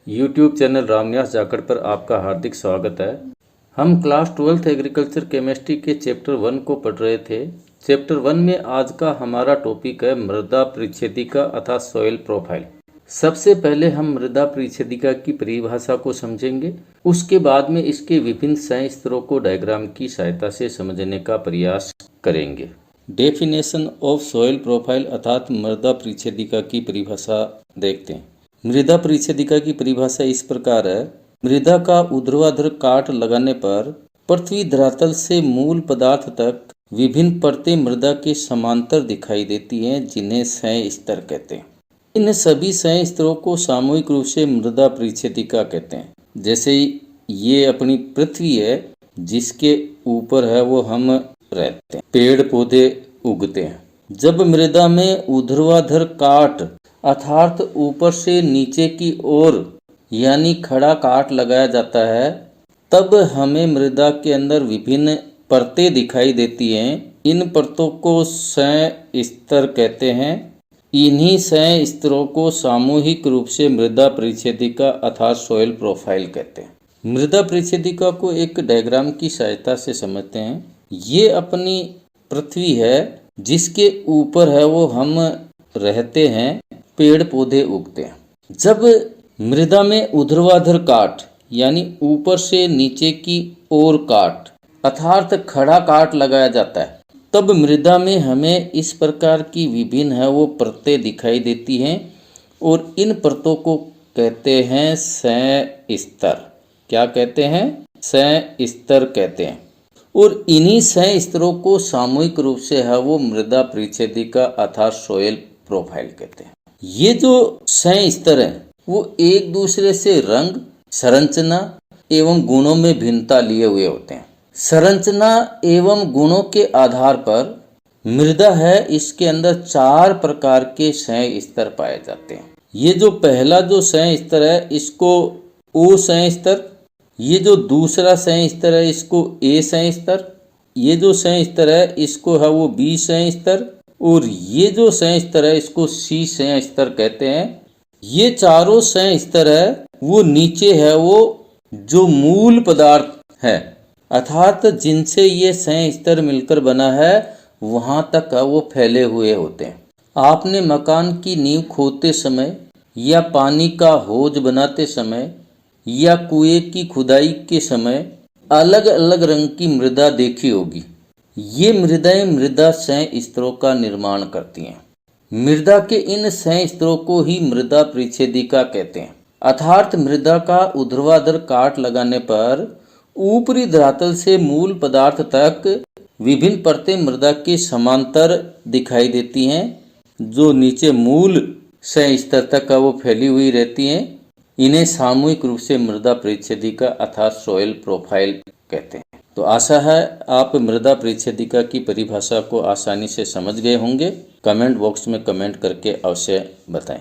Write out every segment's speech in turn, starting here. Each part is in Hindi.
YouTube चैनल रामनिवास जाखड़ पर आपका हार्दिक स्वागत है। हम क्लास 12th एग्रीकल्चर केमिस्ट्री के चैप्टर 1 को पढ़ रहे थे। चैप्टर 1 में आज का हमारा टॉपिक है मृदा परिच्छेदिका अर्थात सॉइल प्रोफाइल। सबसे पहले हम मृदा परिच्छेदिका की परिभाषा को समझेंगे, उसके बाद में इसके विभिन्न संस्तरों को डायग्राम की सहायता से समझने का प्रयास करेंगे। डेफिनेशन ऑफ सॉइल प्रोफाइल अर्थात मृदा परिच्छेदिका की परिभाषा देखते हैं। मृदा परिच्छेदिका की परिभाषा इस प्रकार है। मृदा का ऊर्ध्वाधर काट लगाने पर पृथ्वी धरातल से मूल पदार्थ तक विभिन्न परतें मृदा के समांतर दिखाई देती हैं, जिन्हें संय स्तर कहते हैं। इन सभी संय स्तरों को सामूहिक रूप से मृदा परिच्छेदिका कहते हैं। जैसे ये अपनी पृथ्वी है, जिसके ऊपर है वो हम रहते हैं, पेड़ पौधे उगते हैं। जब मृदा में ऊर्ध्वाधर काट अर्थात ऊपर से नीचे की ओर यानी खड़ा काट लगाया जाता है, तब हमें मृदा के अंदर विभिन्न परतें दिखाई देती हैं। इन परतों को संय स्तर कहते हैं। इन्हीं संय स्तरों को सामूहिक रूप से मृदा परिच्छेदिका अर्थात सॉइल प्रोफाइल कहते हैं। मृदा परिच्छेदिका को एक डायग्राम की सहायता से समझते हैं। ये अपनी पृथ्वी है, जिसके ऊपर है वो हम रहते हैं, पेड़ पौधे उगते हैं। जब मृदा में ऊर्ध्वाधर काट यानी ऊपर से नीचे की ओर काट अर्थात खड़ा काट लगाया जाता है, तब मृदा में हमें इस प्रकार की विभिन्न है वो परतें दिखाई देती हैं और इन परतों को कहते हैं संय स्तर। क्या कहते हैं? संय स्तर कहते हैं। और इन्हीं संय स्तरों को सामूहिक रूप से है वो मृदा परिच्छेदिका अर्थात सॉइल प्रोफाइल कहते हैं। ये जो संय स्तर है वो एक दूसरे से रंग, संरचना एवं गुणों में भिन्नता लिए हुए होते हैं। संरचना एवं गुणों के आधार पर मृदा है, इसके अंदर 4 प्रकार के संय स्तर पाए जाते हैं। ये जो पहला जो संय स्तर है इसको ओ संय स्तर, ये जो दूसरा संय स्तर है इसको ए संय स्तर, ये जो संय स्तर है इसको है वो बी संय स्तर और ये जो संय स्तर है इसको सी संय स्तर कहते हैं। ये चारों संय स्तर है वो नीचे है वो जो मूल पदार्थ है अर्थात जिनसे ये संय स्तर मिलकर बना है वहां तक है वो फैले हुए होते हैं। आपने मकान की नींव खोदते समय या पानी का हौज बनाते समय या कुएं की खुदाई के समय अलग अलग रंग की मृदा देखी होगी। ये मृदाएं मृदा संय स्तरों का निर्माण करती हैं। मृदा के इन संय स्तरों को ही मृदा परिच्छेदिका कहते हैं। अर्थात मृदा का ऊर्ध्वाधर काट लगाने पर ऊपरी धरातल से मूल पदार्थ तक विभिन्न परतें मृदा के समांतर दिखाई देती हैं, जो नीचे मूल संय स्तर तक का वो फैली हुई रहती हैं। इन्हें सामूहिक रूप से मृदा परिच्छेदिका अर्थात सॉइल प्रोफाइल कहते हैं। तो आशा है आप मृदा परिच्छेदिका की परिभाषा को आसानी से समझ गए होंगे। कमेंट बॉक्स में कमेंट करके अवश्य बताएं।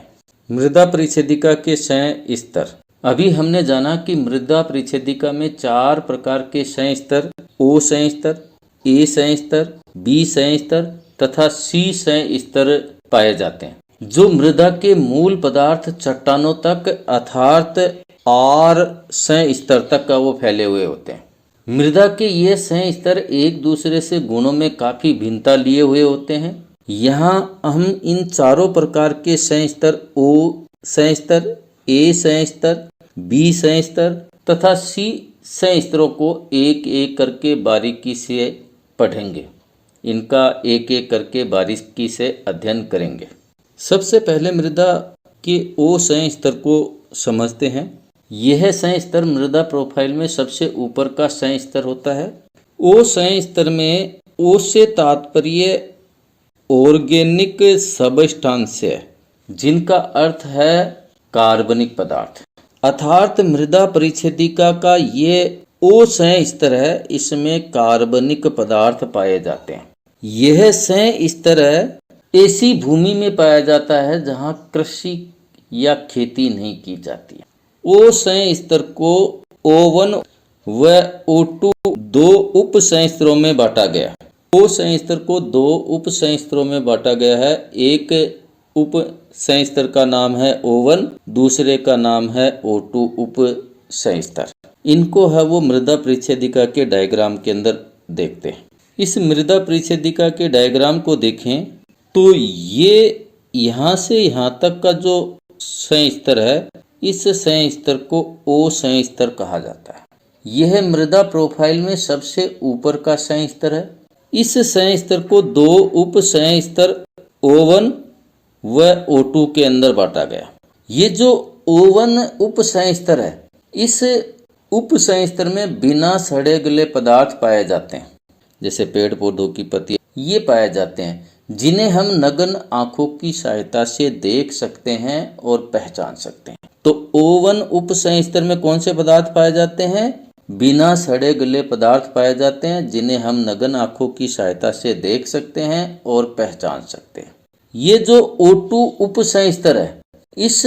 मृदा परिच्छेदिका के संय स्तर। अभी हमने जाना कि मृदा परिच्छेदिका में 4 प्रकार के संय स्तर ओ संय स्तर, ए संय स्तर, बी संय स्तर तथा सी संय स्तर पाए जाते हैं, जो मृदा के मूल पदार्थ चट्टानों तक अर्थात आर संय स्तर तक का वो फैले हुए होते हैं। मृदा के ये संय स्तर एक दूसरे से गुणों में काफी भिन्नता लिए हुए होते हैं। यहाँ हम इन चारों प्रकार के संय स्तर ओ संय स्तर, ए संय स्तर, बी संय स्तर तथा सी संय स्तरों को एक एक करके बारीकी से पढ़ेंगे। इनका एक एक करके बारीकी से अध्ययन करेंगे। सबसे पहले मृदा के ओ संय स्तर को समझते हैं। यह संय स्तर मृदा प्रोफाइल में सबसे ऊपर का संय स्तर होता है। ओ संय स्तर में ओ से तात्पर्य ऑर्गेनिक सबस्टांस है, जिनका अर्थ है कार्बनिक पदार्थ। अर्थात मृदा परिच्छेदिका का ये ओ संय स्तर है, इसमें कार्बनिक पदार्थ पाए जाते हैं। यह संय स्तर है ऐसी भूमि में पाया जाता है जहाँ कृषि या खेती नहीं की जाती है। ओ संय स्तर को O1 व O2 2 उप संय स्तरों में बांटा गया। ओ संय स्तर को 2 उप संय स्तरों में बांटा गया है। एक उप संस्तर का नाम है O1, दूसरे का नाम है O2 उप संस्तर। इनको है वो मृदा परिच्छेदिका के डायग्राम के अंदर देखते हैं। इस मृदा परिच्छेदिका के डायग्राम को देखें तो ये यहाँ से यहाँ तक का जो संस्तर है, इस संस्तर को O संस्तर कहा जाता है। यह मृदा प्रोफाइल में सबसे ऊपर का संस्तर है। इस संस्तर को दो उप संस्तर O1 व O2 के अंदर बांटा गया। ये जो O1 उप संस्तर है, इस उप संस्तर में बिना सड़े गले पदार्थ पाए जाते हैं, जैसे पेड़ पौधों की पत्तियां, ये पाए जाते हैं, जिन्हें हम नग्न आंखों की सहायता से देख सकते हैं और पहचान सकते हैं। तो O1 उप संस्तर में कौन से पदार्थ पाए जाते हैं? बिना सड़े गले पदार्थ पाए जाते हैं, जिन्हें हम नग्न आंखों की सहायता से देख सकते हैं और पहचान सकते हैं। ये जो O2 उप संस्तर है, इस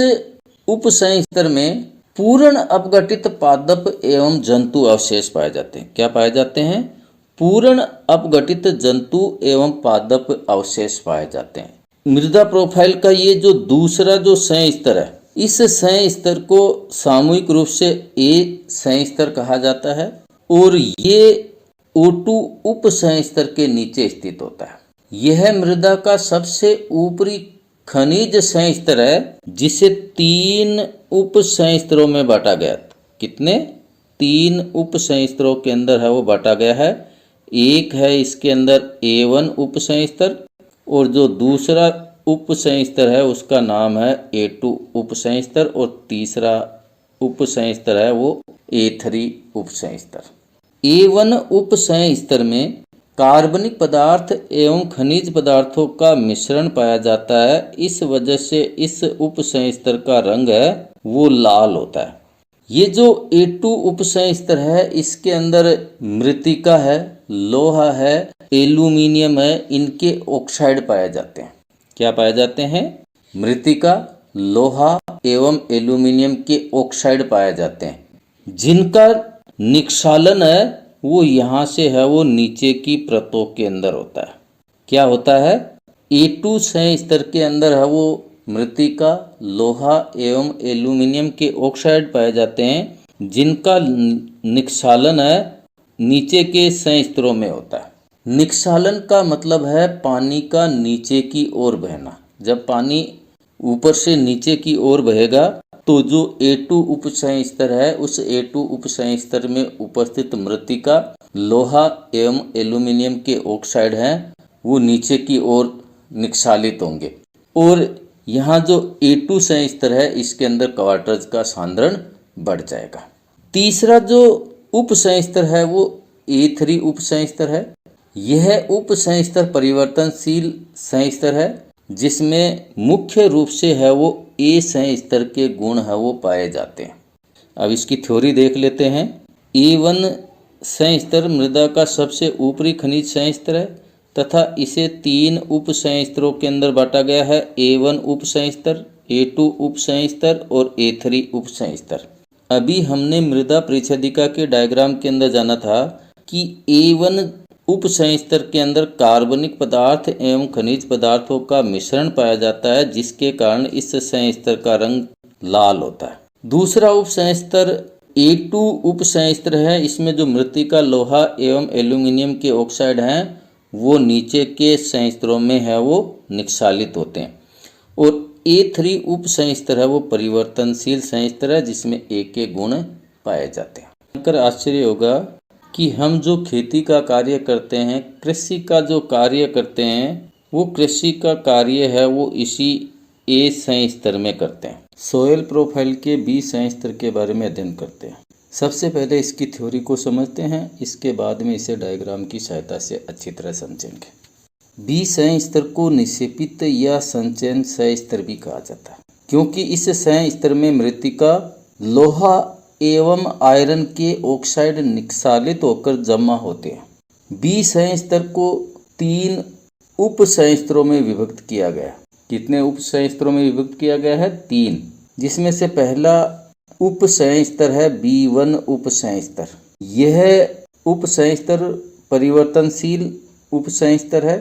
उप संस्तर में पूर्ण अपघटित पादप एवं जंतु अवशेष पाए जाते हैं। क्या पाए जाते हैं? पूर्ण अपघटित जंतु एवं पादप अवशेष पाए जाते हैं। मृदा प्रोफाइल का ये जो दूसरा जो संस्तर है, इस संस्तर को सामूहिक रूप से A संस्तर कहा जाता है और ये O2 उप संस्तर के नीचे स्थित होता है। यह मृदा का सबसे ऊपरी खनिज संस्तर है, जिसे 3 उप संस्तरों में बांटा गया। कितने? 3 उप संस्तरों के अंदर है वो बांटा गया है। एक है इसके अंदर A1 उप संस्तर और जो दूसरा उप संस्तर है उसका नाम है A2 उप संस्तर और तीसरा उप संस्तर है वो A3 उप संस्तर। A1 उप संस्तर में कार्बनिक पदार्थ एवं खनिज पदार्थों का मिश्रण पाया जाता है। इस वजह से इस उप संस्तर का रंग है वो लाल होता है। ये जो A2 उप संस्तर है, इसके अंदर मृत्तिका है, लोहा है, एल्यूमिनियम है, इनके ऑक्साइड पाए जाते हैं। क्या पाए जाते हैं? मृत्तिका, लोहा एवं एल्यूमिनियम के ऑक्साइड पाए जाते हैं, जिनका निक्षालन है वो यहाँ से है वो नीचे की परतों के अंदर होता है। क्या होता है? A2 संस्तर के अंदर है वो मृत्तिका, लोहा एवं एल्यूमिनियम के ऑक्साइड पाए जाते हैं, जिनका निक्षालन है नीचे के संस्तरों में होता है। निक्षालन का मतलब है पानी का नीचे की ओर बहना। जब पानी ऊपर से नीचे की ओर बहेगा तो जो A2 उप संस्तर है, उस A2 उप संस्तर में उपस्थित मृत्तिका, लोहा एवं एल्यूमिनियम के ऑक्साइड हैं वो नीचे की ओर निक्षालित होंगे और यहाँ जो A2 संस्तर है, इसके अंदर क्वार्टज का सांद्रण बढ़ जाएगा। तीसरा जो उप संस्तर है वो A3 उप संस्तर है। यह उप संस्तर परिवर्तनशील संस्तर है, जिसमें मुख्य रूप से है वो A संस्तर के गुण है वो पाए जाते हैं। अब इसकी थ्योरी देख लेते हैं। A1 संस्तर मृदा का सबसे ऊपरी खनिज संस्तर है तथा इसे 3 उप संस्तरों के अंदर बांटा गया है। A1 उप संस्तर, A2 उप संस्तर और A3 उप संस्तर। अभी हमने मृदा परिच्छेदिका के डायग्राम के अंदर जाना था कि A1 उप संस्तर के अंदर कार्बनिक पदार्थ एवं खनिज पदार्थों का मिश्रण पाया जाता है, जिसके कारण इस संस्तर का रंग लाल होता है। दूसरा उप संस्तर A2 उप संस्तर है। इसमें जो मृत्तिका, लोहा एवं एल्यूमिनियम के ऑक्साइड हैं वो नीचे के संस्तरों में है वो निक्षालित होते हैं और A3 उप संस्तर है वो परिवर्तनशील संस्तर है, जिसमें A के गुण पाए जाते हैं। जानकर आश्चर्य होगा कि हम जो खेती का कार्य करते हैं, कृषि का जो कार्य करते हैं, वो कृषि का कार्य है वो इसी A संस्तर में करते हैं। सोयल प्रोफाइल के B संस्तर के बारे में अध्ययन करते हैं। सबसे पहले इसकी थ्योरी को समझते हैं, इसके बाद में इसे डायग्राम की सहायता से अच्छी तरह समझेंगे। B संस्तर को निक्षेपित या संचयन संस्तर भी कहा जाता है, क्योंकि इस संस्तर में मृत्तिका, लोहा एवं आयरन के ऑक्साइड निक्षालित होकर जमा होते हैं। B संस्तर को 3 उप संस्तरों में विभक्त किया गया। कितने उप संस्तरों में विभक्त किया गया है? 3, जिसमें से पहला उप संस्तर है B1 उप संस्तर। यह उप संस्तर परिवर्तनशील उप संस्तर है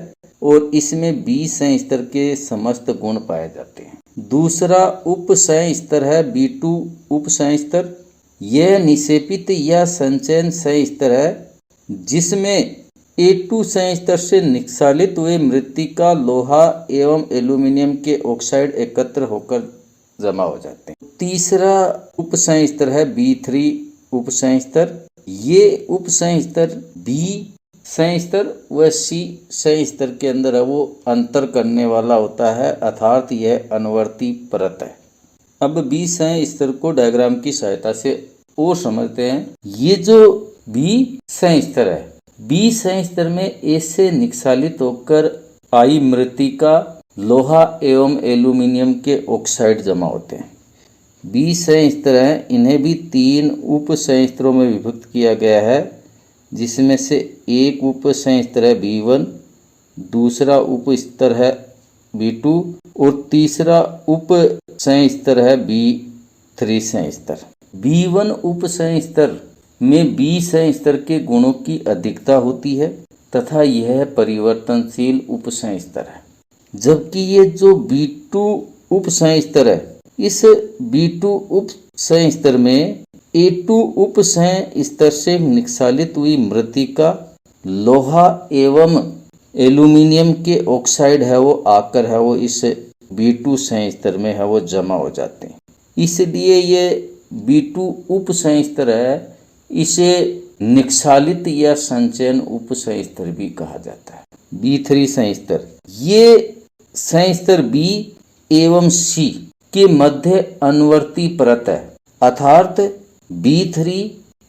और इसमें बी संय स्तर के समस्त गुण पाए जाते हैं। दूसरा उप संय स्तर है B2 उप संय स्तर। यह निक्षेपित या संचयन संय स्तर है जिसमें A2 संय स्तर से निक्षालित हुए मृत्तिका, लोहा एवं एल्यूमिनियम के ऑक्साइड एकत्र होकर जमा हो जाते हैं। तीसरा उप संय स्तर है B3 उप संय स्तर। ये उप संय स्तर B संय स्तर व C संय स्तर के अंदर है वो अंतर करने वाला होता है, अर्थात यह अनुवर्ती परत है। अब B संय स्तर को डायग्राम की सहायता से और समझते हैं। ये जो B संय स्तर है, B संय स्तर में A से निक्षालित होकर आई मृत्तिका, लोहा एवं एल्यूमिनियम के ऑक्साइड जमा होते हैं। B संय स्तर है, इन्हें भी 3 उप संय स्तरों में विभक्त किया गया है, जिसमें से एक उप संय स्तर है B1, दूसरा उप स्तर है B2 और तीसरा उप संय स्तर है B3 संय स्तर। B1 उप संय स्तर में B संय स्तर के गुणों की अधिकता होती है तथा यह परिवर्तनशील उप संय स्तर है, जबकि ये जो B2 उप संय स्तर है, इस B2 उप संय स्तर में A2 उप संय स्तर से निक्षालित हुई मृत्तिका, लोहा एवं एल्यूमिनियम के ऑक्साइड है वो आकर है वो इस B2 संय स्तर में है वो जमा हो जाते हैं। इसलिए ये B2 उप संय स्तर है, इसे निक्षालित या संचयन उप संय स्तर भी कहा जाता है। B3 संय स्तर, ये संय स्तर B एवं C के मध्य अनुवर्ती परत है, अर्थात B3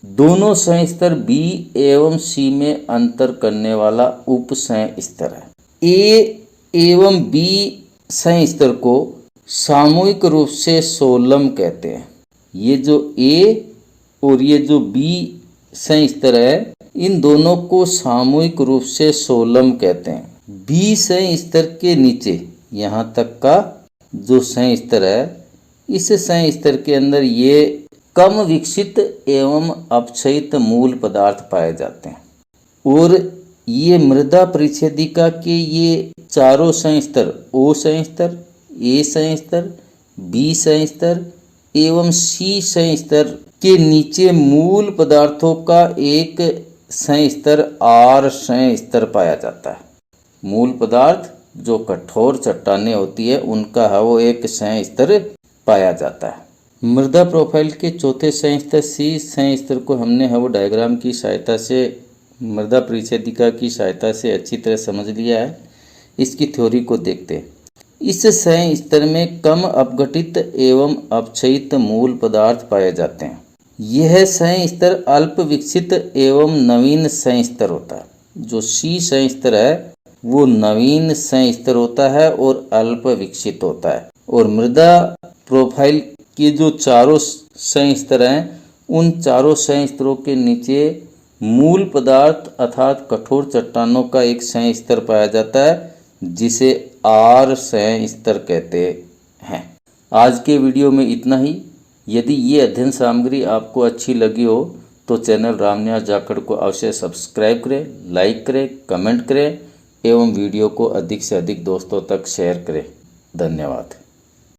दोनों संय स्तर B एवं C में अंतर करने वाला उप संय स्तर है। A एवं B संय स्तर को सामूहिक रूप से सोलम कहते हैं। ये जो A और ये जो B संय स्तर है, इन दोनों को सामूहिक रूप से सोलम कहते हैं। B संय स्तर के नीचे यहाँ तक का जो संय स्तर है, इस संय स्तर के अंदर ये कम विकसित एवं अपक्षयित मूल पदार्थ पाए जाते हैं और ये मृदा परिच्छेदिका के ये चारों संय स्तर O संय स्तर, A संय स्तर, B संय स्तर एवं C संय स्तर के नीचे मूल पदार्थों का एक संय स्तर R संय स्तर पाया जाता है। मूल पदार्थ जो कठोर चट्टानें होती है उनका है वो एक संय स्तर पाया जाता है। मृदा प्रोफाइल के चौथे संय स्तर C संय स्तर को हमने है वो डायग्राम की सहायता से, मृदा परिच्छेदिका की सहायता से अच्छी तरह समझ लिया है। इसकी थ्योरी को देखते हैं। इस संय स्तर में कम अपघटित एवं अपक्षयित मूल पदार्थ पाए जाते हैं। यह संय स्तर अल्प विकसित एवं नवीन संय स्तर होता है। जो C संय स्तर है वो नवीन संय स्तर होता है और अल्प विकसित होता है। और मृदा प्रोफाइल के जो चारों संय स्तर हैं, उन चारों संय स्तरों के नीचे मूल पदार्थ अर्थात कठोर चट्टानों का एक संय स्तर पाया जाता है, जिसे R संय स्तर कहते हैं। आज के वीडियो में इतना ही। यदि ये अध्ययन सामग्री आपको अच्छी लगी हो तो चैनल रामनिवास जाखड़ को अवश्य सब्सक्राइब करें, लाइक करें, कमेंट करें एवं वीडियो को अधिक से अधिक दोस्तों तक शेयर करें। धन्यवाद।